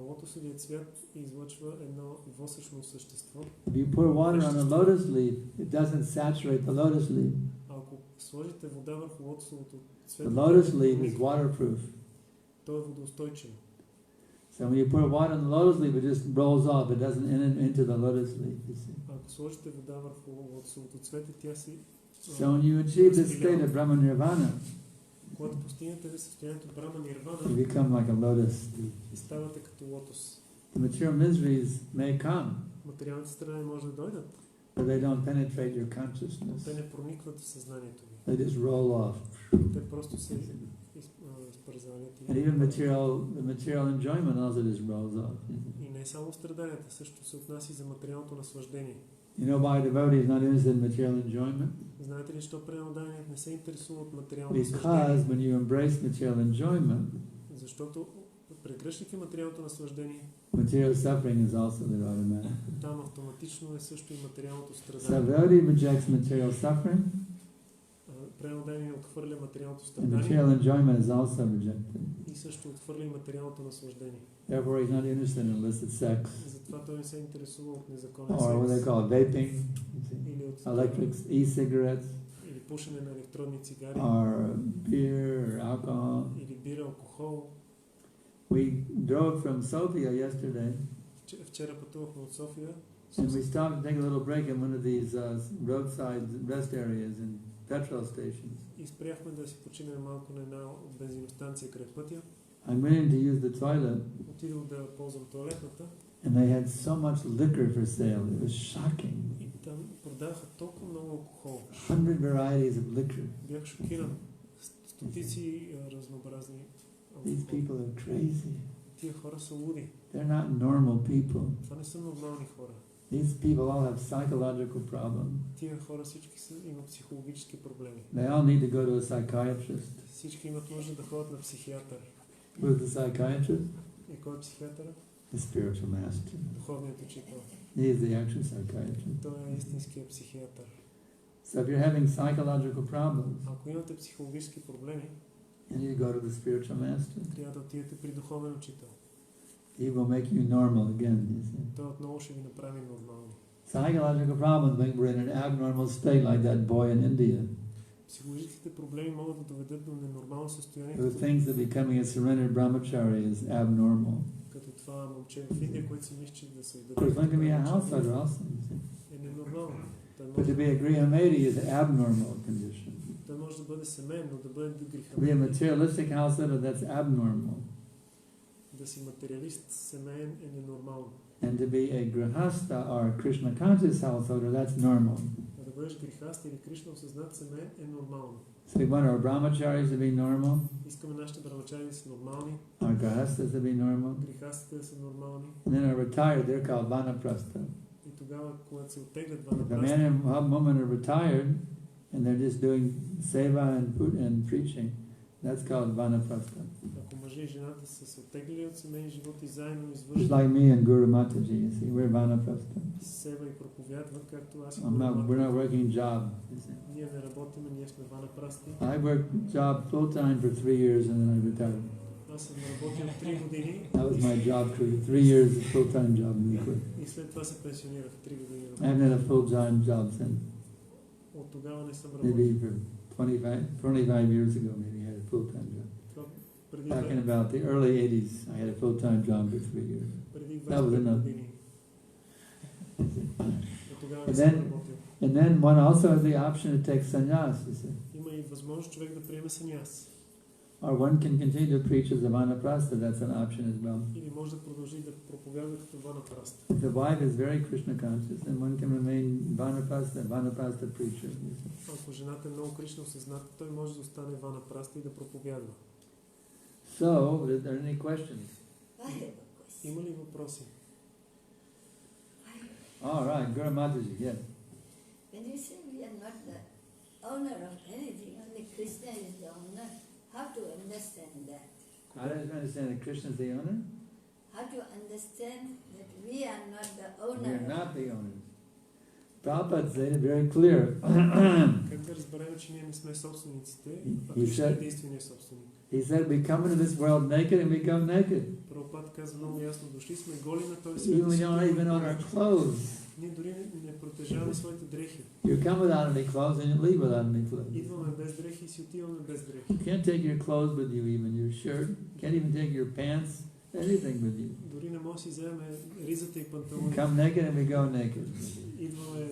Лотосовият цвят излъчва едно восъчно същество. If you pour water on a lotus leaf, it doesn't saturate the lotus leaf. Ако сложите вода върху лотосовото The цвет, lotus leaf is waterproof. то е водоустойчиво. So when you pour water on the lotus leaf, it just rolls off. It doesn't enter into the lotus leaf. You see. Ако сложите вода върху лотосовото цвете, тя си... So when you achieve this state of Brahma Nirvana, Когато постигнете състоянието Брама you Нирвана, become like a lotus leaf. и ставате като лотос. The material miseries may come, Материалните страдания може да дойдат, but they don't penetrate your но consciousness. те не проникват в съзнанието ви. They just roll off. Те просто се изпързават. And even the material enjoyment also just rolls off. И не само страданията, също се отнася за материалното наслаждение. You know why a devotee is not interested in material enjoyment? Знаете ли, защо преданният не се интересува от материално наслаждение? Because when you embrace material enjoyment, Защото прегръщайки материалното наслаждение, material suffering is also there automatic. там автоматично е също и материалното So страдание. devotee rejects material suffering, Преданният отхвърля материалното and страдание material enjoyment is also rejected. и също отхвърля и материалното наслаждение. Therefore, he's not interested in illicit sex, Затова той не се интересува от незаконен or what they секс call vaping, you see, или от electric e-cigarettes, или пушене на електронни цигари, or beer, or alcohol. или бира, алкохол. We drove from Sofia yesterday, Вчера пътувахме от София and we stopped to take a little break in one of these roadside rest areas in petrol stations. И спряхме да си починем малко на една бензиностанция край пътя. I went in to use the toilet, Отидох да ползвам тоалетната and they had so much liquor for sale. It was shocking. и там продаваха толкова много алкохол. 100 varieties of liquor. Бях шокиран. Стотици разнообразни These алкохоли. people are crazy. Тия хора са луди. They're not normal people. Това не са нормални хора. These people all have psychological problems. Тия хора всички имат психологически проблеми. They all need to go to a psychiatrist. Всички имат нужда да ходят на психиатър. Who's the psychiatrist? И кой е психиатъра? The spiritual master. Духовният учител. He is the actual psychiatrist. Той е истинският психиатър. So if you're having psychological problems, Ако имате психологически проблеми, you need to go to the spiritual master. трябва да отидете при духовен учител. He will make you normal again, you see. Той отново ще ви направи нормални. Psychological problems when we're in an abnormal state like that boy in India, Психологическите проблеми могат да доведат до ненормално състояние, who thinks that becoming a surrendered brahmachari is abnormal. като това момче в Индия, което си мисли, че да се Of course, one can be a householder also, you see. е ненормално. But to be a grihamedi is an abnormal condition. Той може да бъде семейен, но да бъде To be a греховен. materialistic householder, that's abnormal. Да си материалист семейен е ненормално. And to be a grihastha or a Krishna conscious householder, that's normal. А да бъдеш грехаст или Кришна осъзнат семейен е нормално. So we want our brahmacharis to be normal, Искаме нашите брамачари да са нормални, our grihasthas to be normal, грехастите да са нормални. and then our retired, they're called vanaprastha. И тогава, когато се оттеглят If a man ванапрасти, and woman are retired and they're just doing seva and preaching, that's called vanaprastha. ако мъже и жената са се оттеглили от семейен живот и заедно Just извършват like me and Guru Mataji, you see, we're vanaprastha. себе и проповядват, както аз и We're not working job. You see. Ние не работиме, ние сме ванапрасти. I worked job full time for 3 years and then I retired. Аз съм работил 3 години That was my job for 3 years, a full time job, and I quit. и след това се пенсионирах 3 години. I haven't had a full time job since. От тогава не съм работил. Maybe for 25 years ago, maybe I had a full time job. Това преди Back in about the early 80s, I had a full time job for 3 years. преди that was 25 enough. години. От тогава не And съм then, работил. and then one also has the option to take sannyas, you see. Има и възможност човек да приеме саньяс. Or one can continue to preach as a vanaprastha, that's an option as well. Или може да продължи да проповядва като ванапраст. If the wife is very Krishna conscious, then one can remain vanaprastha preacher. You see. Ако жената е много Кришна осъзната, той може да остане ванапраст и да проповядва. So, are there any questions? I have a question. Има ли въпроси? All right, Guru Mataji, yes. When you say we are not the owner of anything, only Krishna is the owner, how to understand that? I don't understand that Krishna is the owner. How to understand that we are not the We owner? are not the owners. Prabhupada said it very clear. Как да разберем, че ние не сме собствениците, а He Кришна е said- единствения собственик? He said we come into this world naked and we go naked. Прабхупад казва много ясно, дошли сме голи на този Even свят. we don't even own our clothes. Ние дори не протежаваме своите дрехи. You come without any clothes and you leave without any clothes. Идваме без дрехи и си отиваме без дрехи. You can't take your clothes with you, even your shirt. Can't even take your pants, anything with you. Дори не може да си вземем ризата и We панталони. come naked and we go naked. Идваме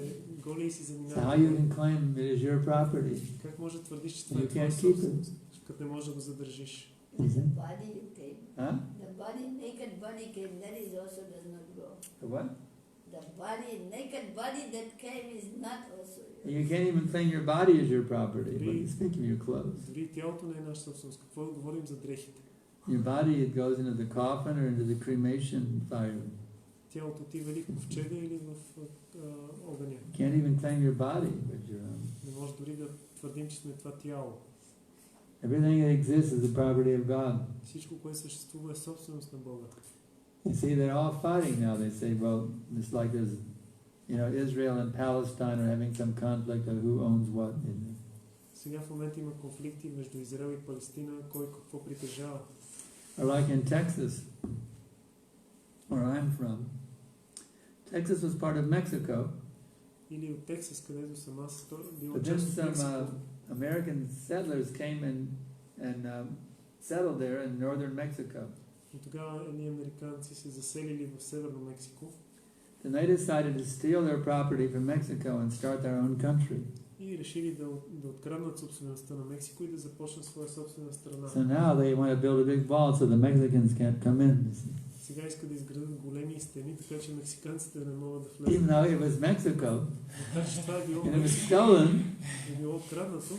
голи и си So how you заминаваме. can claim it is your property? Как може да твърдиш, че това е You твоя can't keep it. собственост, като не можеш да го задържиш? The body you take, Huh? the body, naked body came, that is also does not go. The what? The body, naked body that came is not also yours. You can't even claim your body as your property. But you speak of your clothes. Дори тялото не е наша собственост. Какво говорим за дрехите? Your body, it goes into the coffin or into the cremation fire. Тялото отива или в ковчега или в огъня. You can't even claim your body as your own. Не може дори да твърдим, че сме това тяло. Everything that exists is the property of God. Всичко, което съществува е собственост на Бога. You see, they're all fighting now. They say, well, it's like there's, Israel and Palestine are having some conflict of who owns what. Сега в момента има конфликти между Израел и Палестина, кой какво притежава. Or like in Texas, where I'm from. Texas was part of Mexico, Или от Тексас, където съм аз, било but then част от some Мексико. American settlers came and settled there in northern Mexico. И тогава едни американци се заселили в Северно Мексико Then they decided to steal their property from Mexico and start their own country. И решили да откраднат собствеността на Мексико и да започнат своя собствена страна. So now they want to build a big wall so the Mexicans can't come in. You see. Сега искат да изградят големи стени, така че мексиканците не могат да Even влезат. though it was Mexico Така че това е било and it was Мексико, stolen, е било откраднато.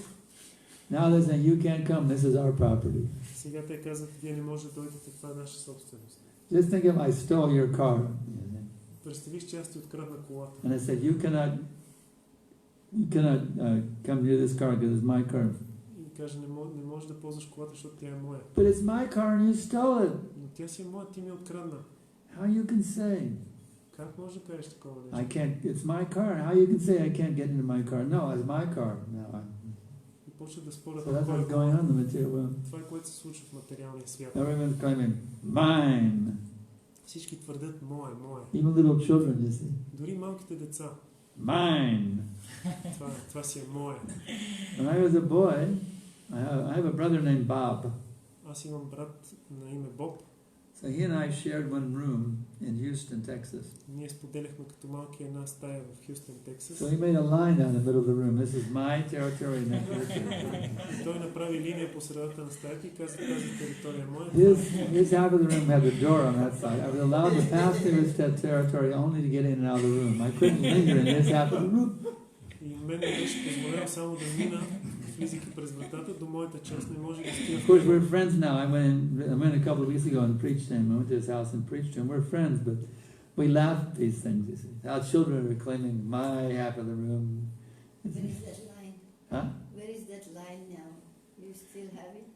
now they're saying, you can't come, this is our property. Сега те казват, вие не може да дойдете, това е наша собственост. Just think if I stole your car. Представих, че аз ти открадна колата. And I said, you cannot come near this car because it's my car. И каже, не може да ползваш колата, защото тя е моя. But it's my car and you stole it. Но тя си е моя, ти ми е открадна. How you can say? Как може да кажеш такова I нещо? can't, it's my car. How you can say I can't get into my car? No, it's my car. No. И почва да спорят. So that's what's going on in the material world. Това е което се случва в материалния свят. Everyone's claiming, mine. Всички твърдят мое. Even little children, you see. Дори малките деца. Mine. Това си е мое. When I was a boy, I have a brother named Bob. Аз имам брат на име Боб. So he and I shared one room in Houston, Texas. Ние споделяхме като малки една стая в Хюстън, Тексас. So he made a line down the middle of the room. This is my territory, and that's your territory. И той направи линия по средата на стаята и каза, тази територия е моя. His half of the room had the door on that side. I was allowed to pass through his territory only to get in and out of the room. I couldn't linger in his half of the room. И мен ми беше позволено само да мина, влизайки през вратата, до моята част не може да стига. Of course, we're friends now. I went a couple of weeks ago and preached to him. I went to his house and preached to him. We're friends, but we laugh at these things, you see. Our children are claiming my half of the room. Where is that line? Huh? Where is that line now? You still have it?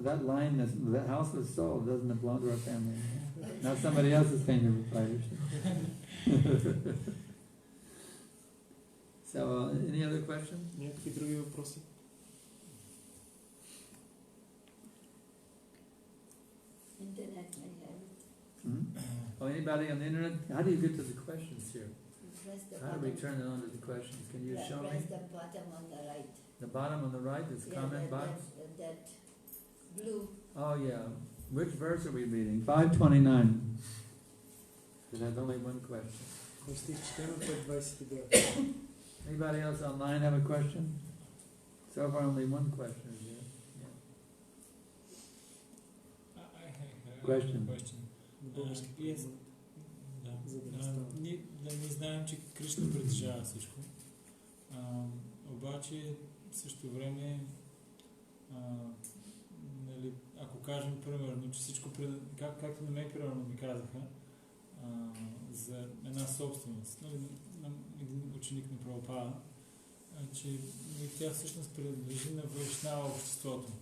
That line, that house was sold, doesn't belong to our family. Now somebody else is paying the proprietorship. So, any other questions? Някакви други въпроси? Internet may have it. Oh, anybody on the internet? How do you get to the questions here? You press the How do we bottom. turn it on to the questions? Can you show me? Press the bottom on the right. The bottom on the right is comment box? That blue. Oh, yeah. Which verse are we reading? 529. It has only one question. Кой стих четем? 5:29. Anybody else online have a question? So far, only one question is here. Yeah. I have Question. a question. Български Yes. превод. Да. За да не става. Ние знаем, че Кришна притежава всичко. Обаче, в същото време, нали, ако кажем примерно, че всичко, както на мен примерно ми казаха, за една собственост, нали, на един ученик на Прабхупада, че тя всъщност принадлежи на Вайшнава обществото.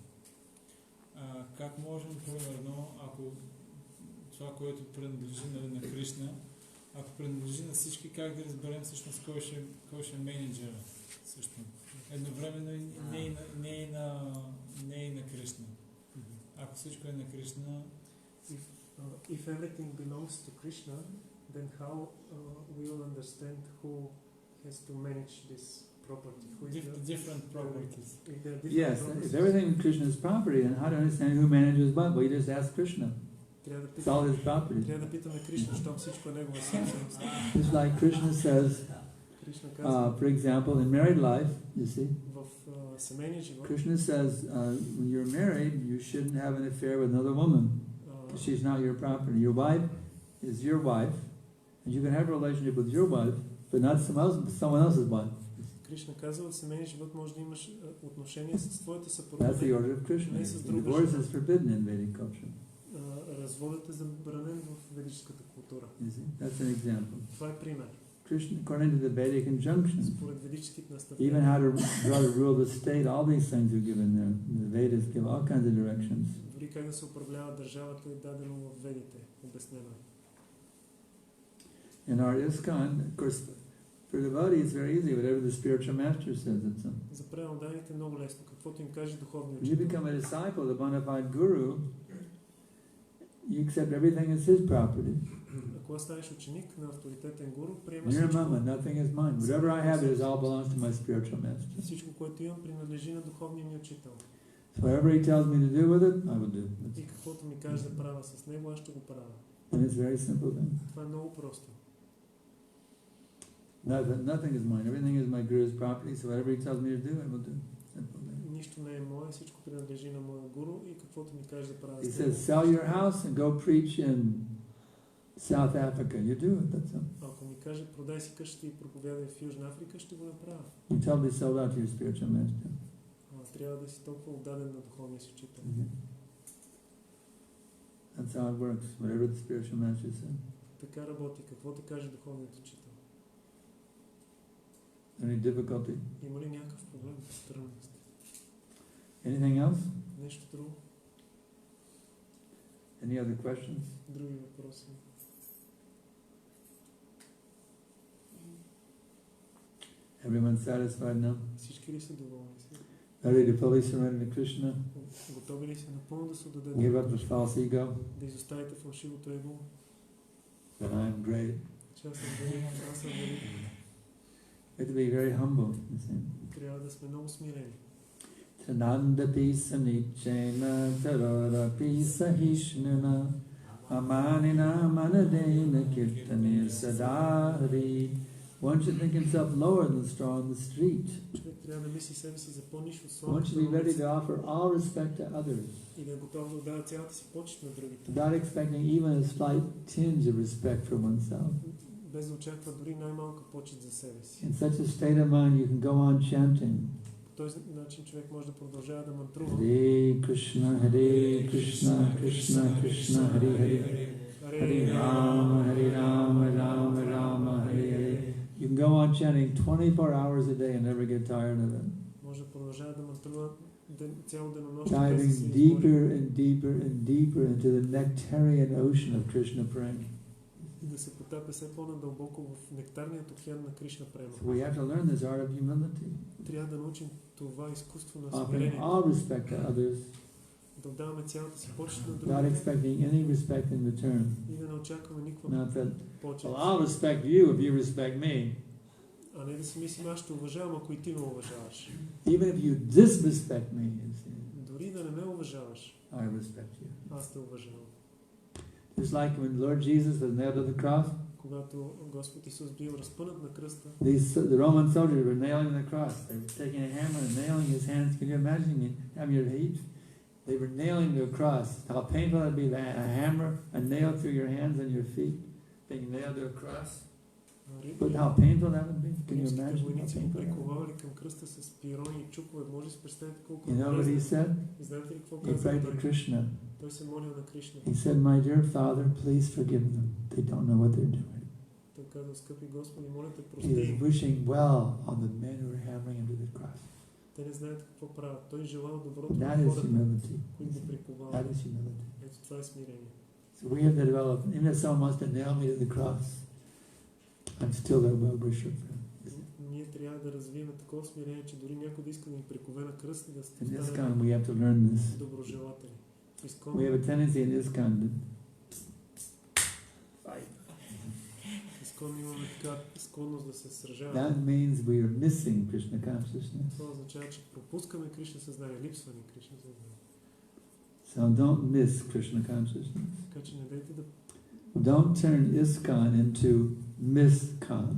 Как можем, примерно, ако това, което принадлежи на Кришна, ако принадлежи на всички, как да разберем всъщност кой ще е менеджера също? Едновременно не и на Кришна. Ако всичко е на Кришна... If everything belongs to Krishna, then how we will understand who has to manage this property? Who is Different properties. If there are different Yes, properties, if everything is Krishna's property, then how to understand who manages what? Well, you just ask Krishna. трябва да It's all питаме, his property. трябва да питаме Кришна, щом всичко е негова собственост. It's like Krishna says, Кришна казва, for example, in married life, you see, в семейния живот, Krishna says, when you're married, you shouldn't have an affair with another woman. She's not your property. Your wife is your wife, and you can have a relationship with your wife, but not someone else's wife. Кришна казва, в семейния живот може да имаш отношения с твоята съпруга. That's the order of Krishna. Divorce is forbidden in Vedic culture. Разводът е забранен в ведическата култура. You see, that's an example. Това е пример. Krishna, according to the Vedic injunctions, Според ведическите наставления. even how to rule the state, all these things are given there. The Vedas give all kinds of directions. Дори как да се управлява държавата е дадено в ведите, обяснено. In our ISKCON, of course, for the devotees it's very easy. Whatever the spiritual master says, it's them. За преданните е много лесно. Каквото им каже духовният When you учител. become a disciple of the bona fide guru, you accept everything as his property. Ако станеш ученик на авторитетен гуру, приема You're всичко. mama, nothing is mine. Whatever I have, it all belongs to my spiritual master. Всичко, което имам, принадлежи на духовния ми учител. So whatever he tells me to do with it, I will do. И каквото ми каже да правя с него, аз ще го правя. And it's a very simple thing. Това е много просто. Nothing is mine. Everything is my Guru's property. So whatever he tells me to do, I will do. Simple thing. Нищо не е мое, всичко принадлежи на моя гуру и каквото ми каже да правя. He says, sell your house and go preach in South Africa. You do it. That's all. Ако ми каже, продай си къщата и проповядай в Южна Африка, ще го направя. You totally sold out to your spiritual master. Трябва да си толкова отдаден на духовния си учител. That's how it works. Whatever the spiritual master said. Така работи. Каквото каже духовният учител. Any difficulty? Има ли някакъв проблем с трудност? Anything else? Нещо друго? Any other questions? Други въпроси? Everyone satisfied now? Всички ли са доволни? Ready to fully surrender to Krishna? Готови ли са напълно да се отдадете? Give up the false ego? Да изоставите фалшивото его? That I am great. Че аз съм велик, аз съм велик. We have to be very humble. You see. Трябва да сме много смирени. Tananda pisa nichena tarara pisa hishnuna amanina manadena kirtanir sadari. One should think himself lower than the straw on the street. Човек трябва да мисли себе си за по-нищо от One славата should be на ready улицата to offer all respect to others, и да е готов да отдава цялата си почет на другите. without expecting even a slight tinge of respect for oneself. Без да очаква дори най-малка почет за себе си. In such a state of mind, you can go on chanting. По този начин човек може да продължава да мантрува. Hare Krishna, Hare Krishna, Krishna Krishna, Hare Hare, Hare Rama, Rama Rama, Hare Hare. You can go on chanting 24 hours a day and never get tired of it. Може да продължава да мантрува цяло денонощие. Diving deeper and deeper and deeper into the nectarian ocean of Krishna prema. И да се потапя все по-надълбоко в нектарният океан на Кришна према. So we have to learn this art of humility. Трябва да научим това изкуство на Offering смирението. all respect to others, Да отдаваме цялата си почет на without другите expecting any respect in return. и да не очакваме никаква Not that, почет. well, I'll respect you if you respect me. А не да си мислим, аз ще уважавам, ако и ти ме уважаваш. Even if you disrespect me, you see, Дори да не ме уважаваш, I respect you. аз те уважавам. Just like when Lord Jesus was nailed to the cross, Когато Господ Исус бил разпънат на кръста, the Roman soldiers were nailing the cross. They were taking a hammer and nailing his hands. Can you imagine having your feet? They were nailing the cross. How painful that would be, a hammer, a nail through your hands and your feet, being nailed to a cross. But how painful that would be? Can you римските imagine how войници го painful that would приковавали към кръста с пирони и чукове. Може да си представите колко be? You know what he said? И знаете ли какво He каза prayed to той? Krishna. Той се молил на Кришна. He said, my dear Father, please forgive them. They don't know what they're doing. Той каза, скъпи Господи, моля те, He was прости. wishing well on the men who were hammering him to the cross. Те не знаят какво правят. Той желал доброто That на is хората, humility. които го That приковават. is humility. Ето това е смирение. So we have to develop, even if someone wants to nail me to the cross, I'm still their well-wisher friend. Ние трябва да развием такова смирение, че дори някой да иска да ни прикове на кръст и да In стане ISKCON, we have to learn this. доброжелатели. We have a tendency in ISKCON to fight. Изкон имаме така склонност да се сражаваме. That means we are missing Krishna consciousness. Това означава, че пропускаме Кришна съзнание, липсва ни Кришна съзнание. So don't miss Krishna consciousness. Така че не дайте да Don't turn ISKCON into MISKCON,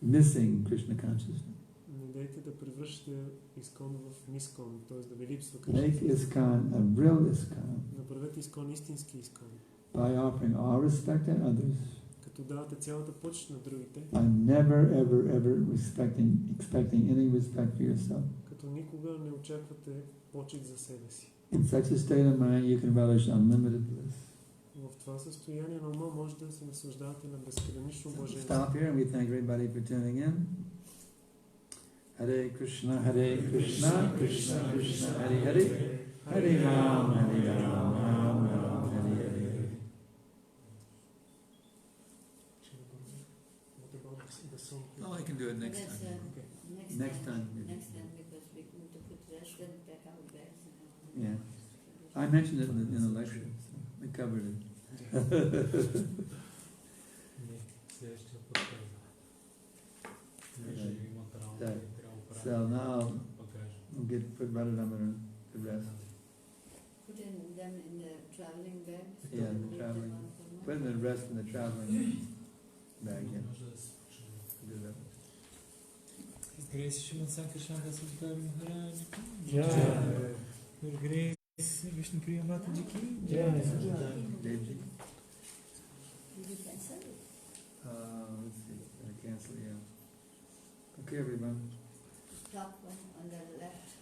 missing Krishna consciousness. не дайте да превръщате Искон в Мискон, т.е. да ви липсва Кришна. Make ISKCON a real ISKCON Направете Искон истински Искон. by offering all respect to others, Като давате цялата почет на другите, by never, ever expecting any respect for yourself. като никога не очаквате почет за себе си. In such a state of mind, you can relish unlimited bliss. В това състояние на ума може да се наслаждавате на безгранично So блаженство. stop here and we thank everybody for tuning in. Hare Krishna, Krishna Krishna, Hare Hare, Hare Ram, Ram Ram, Hare Hare. Oh, I can do it next That's, time. Next time. Next time. Next time, because we need to put rest and pack our bags. Yeah. I mentioned it in the lecture, so we covered it. Следващия път So now we'll put Radharamaran to rest. Put them in the traveling bag. Yeah, in the traveling. Put them to rest in the traveling bag, yeah. Може да се почне do that. His Grace Shriman Sankarshan Dasudhar Maharaj ki Yeah. Her Grace Vishnu Priya Mata ji ki Yeah. Did you cancel it? Let's see. I cancel, yeah. Okay, everyone. Top one on the left.